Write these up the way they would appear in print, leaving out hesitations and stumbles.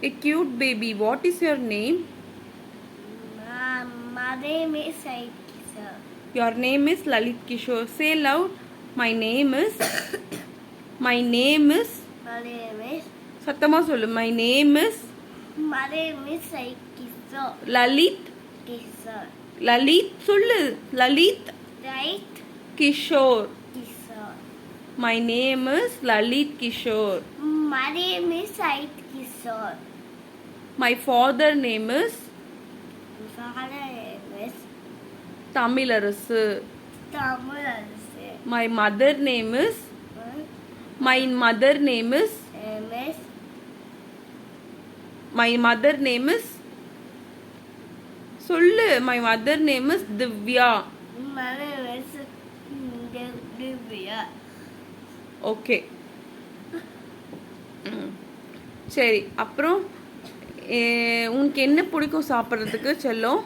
A cute baby. What is your name? My name is Said Kishore. Your name is Lalit Kishore. Say loud. My name is. My name is. My name is. சத்தமா சொல்லு. My name is. My name is Said Kishore. Lalit. Kishore. Lalit சொல்லு. Lalit. Right. Kishore. Kishore. My name is Lalit Kishore. My name is Said Kishore. My father name is. My father name is Tamilarasu. Tamilarasu. My mother name is. My mother name is. My mother name is. சொல்லு. My mother name is Divya. My name is Divya. Okay. சரி அப்புறம் உனக்கு என்ன பிடிக்கும் சாப்பிட்றதுக்கு செல்லம்?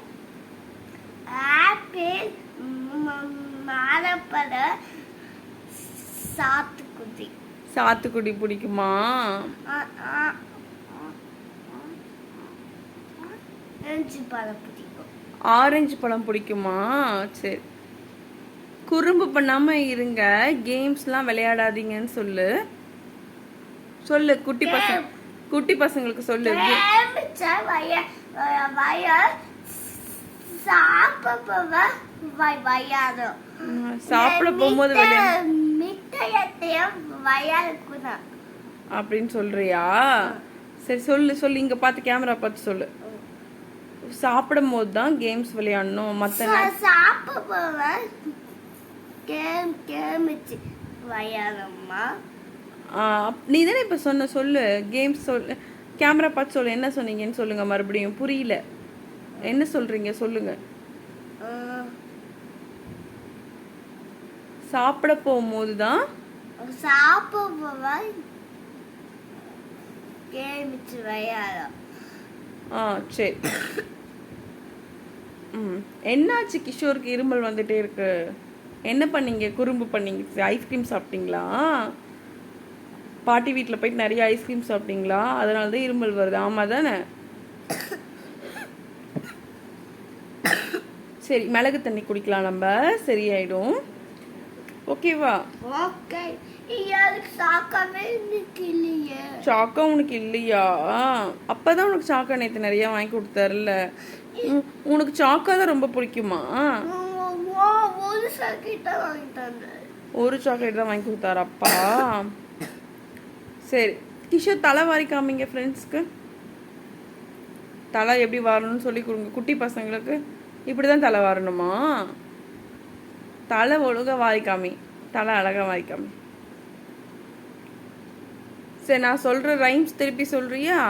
Apple, மாதுளம்பழம், சாத்துக்குடி. சாத்துக்குடி பிடிக்குமா? ஆரஞ்சு பழம் பிடிக்கும். ஆரஞ்சு பழம் பிடிக்குமா? சரி. குறும்பு பண்ணாம இருங்க. கேம்ஸ்லாம் விளையாடாதீங்கன்னு சொல்லு. சொல்லு குட்டி பசங்களுக்கு சொல்லு. சாப்பிட போகும்போது அப்படின்னு சொல்றியா? சரி சொல்லு சொல்லு. இங்க பார்த்து கேமரா பார்த்து சொல்லு. சாப்பிடும் போது தான் கேம்ஸ் விளையாடணும். மற்ற நீ தானே இப்ப சொல்லு. கேம்ஸ் சொல்லு. கேமரா பார்த்து சொல்லு. என்ன சொன்னீங்கன்னு சொல்லுங்க. மறுபடியும் புரியல. என்ன சொல்றீங்க சொல்லுங்க. சாப்பிட போகும்போது தான் சரி. என்னாச்சு கிஷோருக்கு இருமல் வந்துட்டே இருக்கு? என்ன பண்ணீங்க? குறும்பு பண்ணீங்க? ஐஸ்கிரீம் சாப்பிட்டீங்களா? பாட்டி வீட்டில் போயிட்டு நிறைய ஐஸ்கிரீம் சாப்பிட்டீங்களா? அதனால தான் இருமல் வருது. ஆமா தானே? சரி மிளகு தண்ணி குடிக்கலாம் நம்ம. சரியாயிடும். ஓகேவா? சாக்கா உனக்கு இல்லையா? அப்பதான் உனக்கு சாக்கா நேற்று நிறைய வாங்கி கொடுத்தாருல்ல. உனக்கு சாக்கா தான் ரொம்ப பிடிக்குமா? ஒரு சாக்லேட் தான் வாங்கி கொடுத்தாரு அப்பா. சரி கிஷோர் தலை வாரி காமிங்க ஃப்ரெண்ட்ஸ்க்கு. தலை எப்படி வாரணும்னு சொல்லி கொடுங்க. குட்டி பசங்களுக்கு இப்படிதான் தலை வாரணுமா? தலை ஒழுங்கா வாரி காமி. தலை அழகா வாரி காமி. சரி நான் சொல்ற ரைம்ஸ் திருப்பி சொல்றியா?